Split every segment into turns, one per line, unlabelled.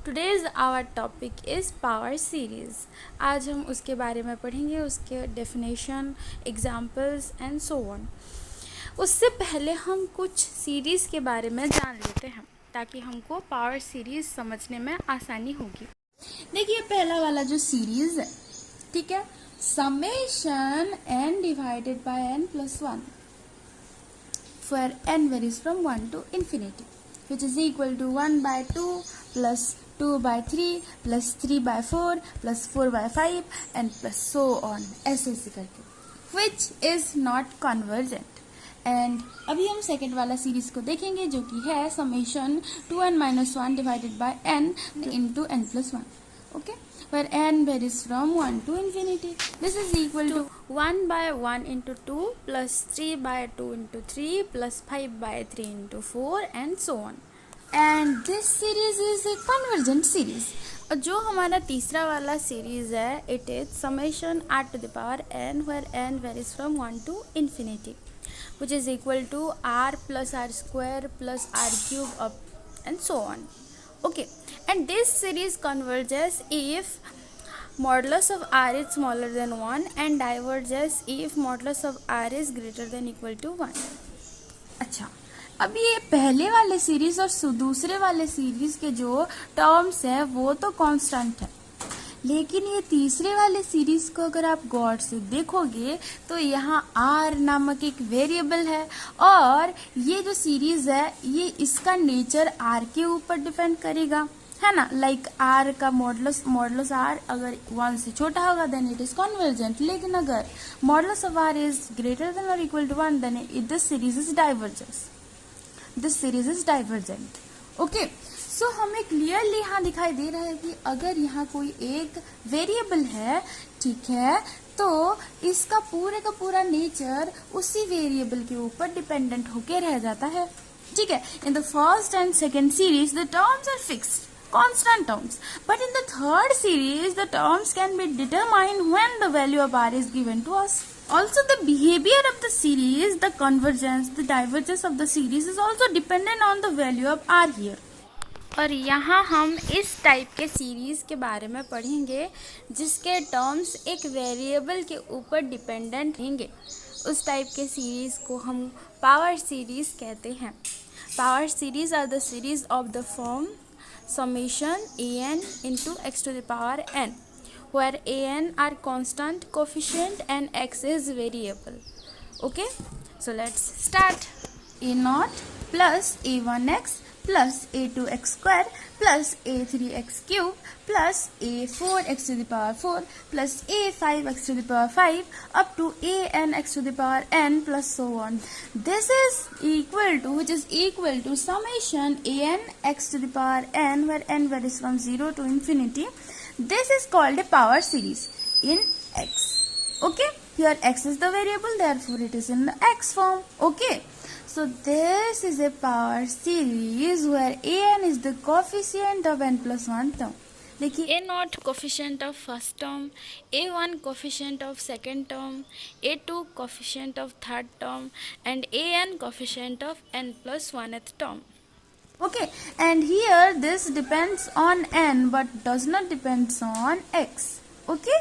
Today's our topic is power series. आज हम उसके बारे में पढ़ेंगे, उसके definition, examples and so on. उससे पहले हम कुछ सीरीज़ के बारे में जान लेते हैं ताकि हमको पावर सीरीज़ समझने में आसानी होगी। देखिए पहला वाला जो सीरीज़ है, ठीक है, summation n divided by n plus 1 for n varies from 1 to infinity, which is equal to 1 by 2 plus 2 by 3 plus 3 by 4 plus 4 by 5 and plus so on, ऐसे करके, which is not convergent. And अभी हम second वाला series को देखेंगे जो कि है summation 2n minus 1 divided by n into n plus 1, okay, where n varies from 1 to infinity. This is equal to 1 by 1 into 2 plus 3 by 2 into 3 plus 5 by 3 into 4 and so on. And this series is a convergent series. जो हमारा तीसरा वाला series है, it is summation r to the power n where n varies from 1 to infinity, which is equal to r plus r square plus r cube up and so on. Okay, and this series converges if modulus of r is smaller than 1 and diverges if modulus of r is greater than equal to 1. अच्छा, अब ये पहले वाले series और दूसरे वाले series के जो टर्म्स है वो तो कांस्टेंट है, लेकिन ये तीसरे वाले सीरीज को अगर आप गौर से देखोगे तो यहाँ r नामक एक वेरिएबल है और ये जो सीरीज है ये इसका नेचर r के ऊपर डिपेंड करेगा, है ना। लाइक r का मॉडुलस r अगर 1 से छोटा होगा देन इट इज कन्वर्जेंट, लेकिन अगर modulus of r is greater than or equal to 1 then this series is divergent. Okay, so हमें क्लियरली यहाँ दिखाई दे रहा है कि अगर यहाँ कोई एक वेरिएबल है, ठीक है, तो इसका पूरे का पूरा नेचर उसी वेरिएबल के ऊपर डिपेंडेंट होके रह जाता है, ठीक है। In the first and second series the terms are fixed constant terms, but in the third series the terms can be determined when the value of r is given to us. Also the behavior of the series, the convergence, the divergence of the series is also dependent on the value of r here. और यहाँ हम इस type के series के बारे में पढ़ेंगे जिसके टर्म्स एक वेरिएबल के ऊपर डिपेंडेंट रहेंगे। उस टाइप के सीरीज़ को हम पावर सीरीज़ कहते हैं। Power series are the series of the form summation an into x to the power n, where an are constant coefficient and x is variable. Okay, so let's start. A0 plus a1x plus a2x square plus a3x cube plus a4x to the power 4 plus a5x to the power 5 up to anx to the power n plus so on. This is equal to, which is equal to summation an x to the power n where n varies from 0 to infinity. This is called a power series in x. Okay, here x is the variable, therefore it is in the x form. Okay, so this is a power series where an is the coefficient of n plus 1 term. देखिए a0 coefficient of first term, a1 coefficient of second term, a2 coefficient of third term and an coefficient of n plus 1th term. Okay, and here this depends on n but does not depends on x. Okay,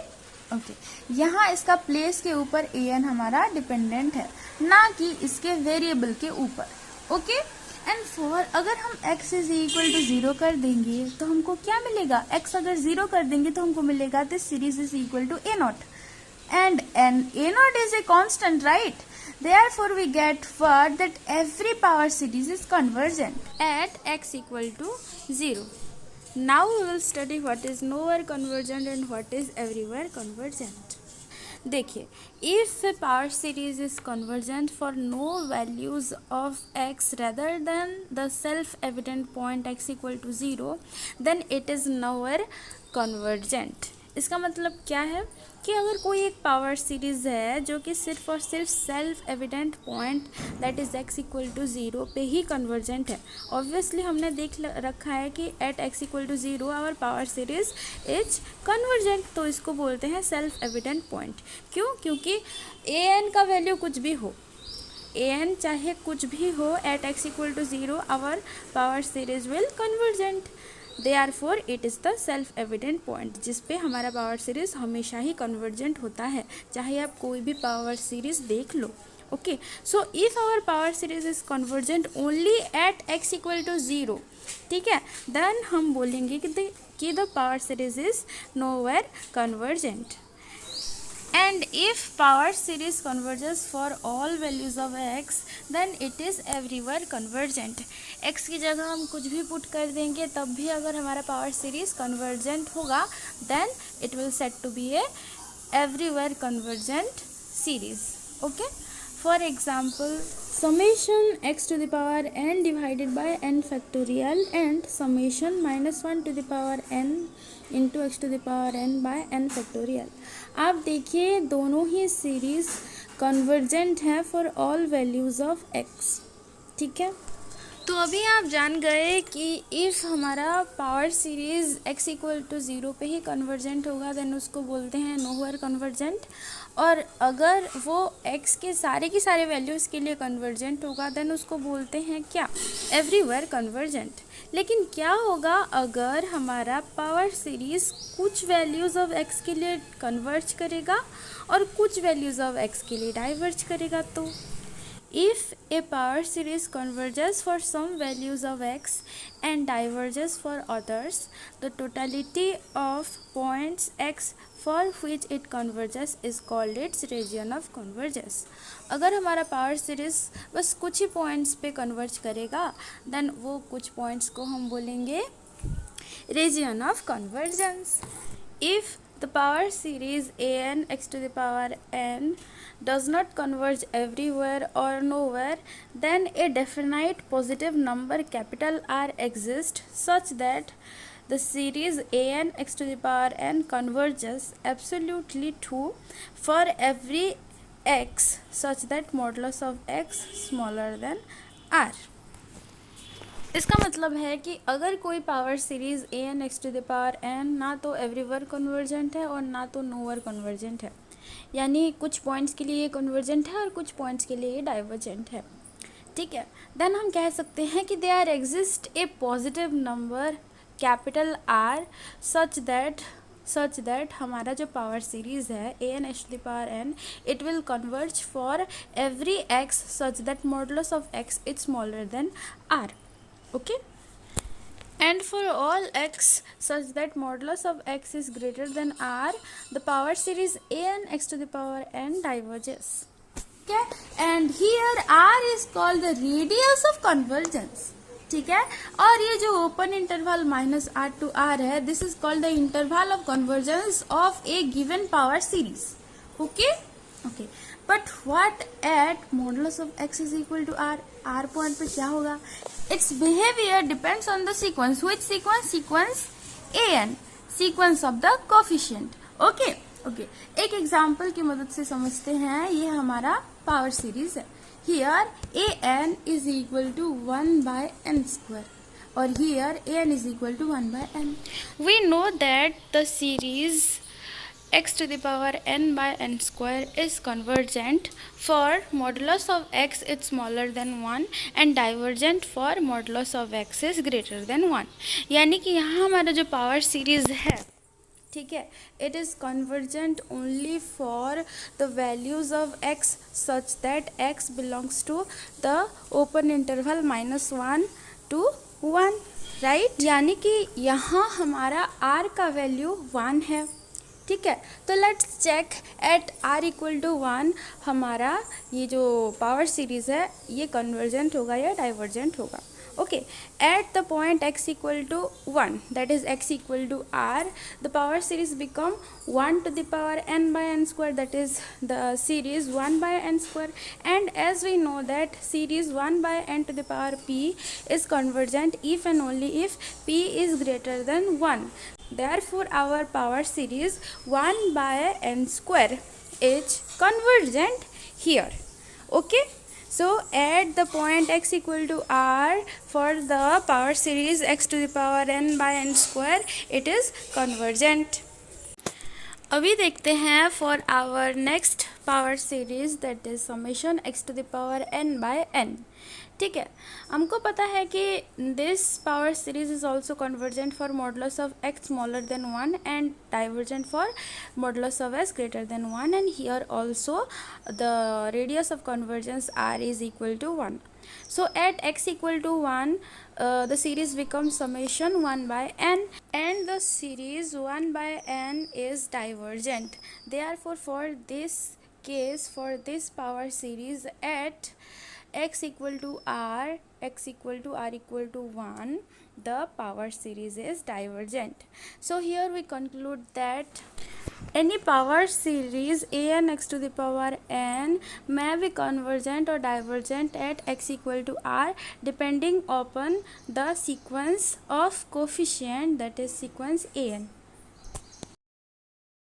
okay, यहाँ इसका place के ऊपर an हमारा dependent है, ना कि इसके variable के ऊपर. ओके, एंड फॉर अगर हम x इज इक्वल टू 0 कर देंगे तो हमको क्या मिलेगा, x अगर 0 कर देंगे तो हमको मिलेगा this series is equal to a0 and a0 is a constant, right? Therefore we get word that every power series is convergent at x equal to 0. Now we will study what is nowhere convergent and what is everywhere convergent. देखिए, if a power series is convergent for no values of x rather than the self-evident point x equal to 0, then it is nowhere convergent. इसका मतलब क्या है कि अगर कोई एक power series है जो कि सिर्फ और सिर्फ self evident point that is x equal to 0 पे ही कन्वर्जेंट है, ऑब्वियसली हमने देख रखा है कि at x equal to 0 our power series is convergent, तो इसको बोलते हैं सेल्फ एविडेंट पॉइंट। क्यों? क्योंकि an का वैल्यू कुछ भी हो, an चाहे कुछ भी हो, at x equal to 0 our power series will convergent. Therefore it is the self evident point, जिस पे हमारा पावर सीरीज हमेशा ही कन्वर्जेंट होता है, चाहे आप कोई भी पावर सीरीज देख लो। Okay, so if our power series is convergent only at x equal to 0, ठीक है, देन हम बोलेंगे कि the power series is nowhere convergent. And if power series converges for all values of x, then it is everywhere convergent. x की जगह हम कुछ भी पुट कर देंगे, तब भी अगर हमारा पावर सीरीज कन्वर्जेंट होगा, then it will set to be a everywhere convergent series. Okay, for example, summation x to the power n divided by n factorial and summation -1 to the power n into x to the power n by n factorial. आप देखिए दोनों ही series convergent है for all values of x, ठीक है। तो अभी आप जान गए कि इफ़ हमारा power series x equal to 0 पे ही कन्वर्जेंट होगा, देन उसको बोलते हैं नोवेयर कन्वर्जेंट, और अगर वो x के सारे की सारे वैल्यूज़ के लिए कन्वर्जेंट होगा, देन उसको बोलते हैं क्या, एवरीवेयर कन्वर्जेंट। लेकिन क्या होगा अगर हमारा पावर सीरीज़ कुछ वैल्यूज़ ऑफ x के लिए कन्वर्ज करेगा और कुछ वैल्यूज़ ऑफ x के लिए डाइवर्ज करेगा? तो if a power series converges for some values of x and diverges for others, the totality of points x for which it converges is called its region of convergence. अगर हमारा power series बस कुछ ही points पे converge करेगा, then वो कुछ points को हम बोलेंगे region of convergence. If the power series an x to the power n does not converge everywhere or nowhere, then a definite positive number capital R exists such that the series an x to the power n converges absolutely true for every x such that modulus of x smaller than R. इसका मतलब है कि अगर कोई power series a n x to the power n ना तो everywhere convergent है और ना तो नोवेयर कन्वर्जेंट है, यानी कुछ पॉइंट्स के लिए ये कन्वर्जेंट है और कुछ पॉइंट्स के लिए ये डाइवर्जेंट है, ठीक है, देन हम कह सकते हैं कि there exist a positive number capital R such that हमारा जो पावर सीरीज़ है a n x to the power n, it will converge for every x such that modulus of x is smaller than R. Okay, and for all x such that modulus of x is greater than r, the power series an x to the power n diverges. Okay, and here r is called the radius of convergence, ठीक है, और ये जो open interval minus r to r है, this is called the interval of convergence of a given power series. Okay, but what at modulus of x is equal to r, r point पे क्या होगा? Its behavior depends on the sequence. Which sequence? Sequence an, sequence of the coefficient. Okay. एक example की मदद से समझते हैं। ये हमारा पावर सीरीज है। Here an is equal to 1 by n square और here an is equal to 1 by n. We know that the series x to the power n by n square is convergent for modulus of x is smaller than 1 and divergent for modulus of x is greater than 1। यानी कि यहाँ हमारा जो power series है, ठीक है, it is convergent only for the values of x such that x belongs to the open interval -1 to 1, right? यानी कि यहाँ हमारा r का वैल्यू 1 है, ठीक है। तो let's check at r equal to 1 हमारा ये जो पावर सीरीज़ है ये कन्वर्जेंट होगा या डाइवर्जेंट होगा। Okay, at the point x equal to 1 that is x equal to r, the power series become 1 to the power n by n square, that is the series 1 by n square, and as we know that series 1 by n to the power p is convergent if and only if p is greater than 1. Therefore, our power series 1 by n square is convergent here. Okay, so at the point x equal to r for the power series x to the power n by n square, it is convergent. अभी देखते हैं for our next power series, that is summation x to the power n by n. ठीक है, हमको पता है कि this power series is also convergent for modulus of x smaller than 1 and divergent for modulus of S greater than 1 and here also the radius of convergence r is equal to 1. So at x equal to 1, the series becomes summation 1 by n, and the series 1 by n is divergent. Therefore for this case, for this power series at x equal to r, x equal to r equal to 1, the power series is divergent. So here we conclude that any power series a n x to the power n may be convergent or divergent at x equal to r depending upon the sequence of coefficient, that is sequence a n.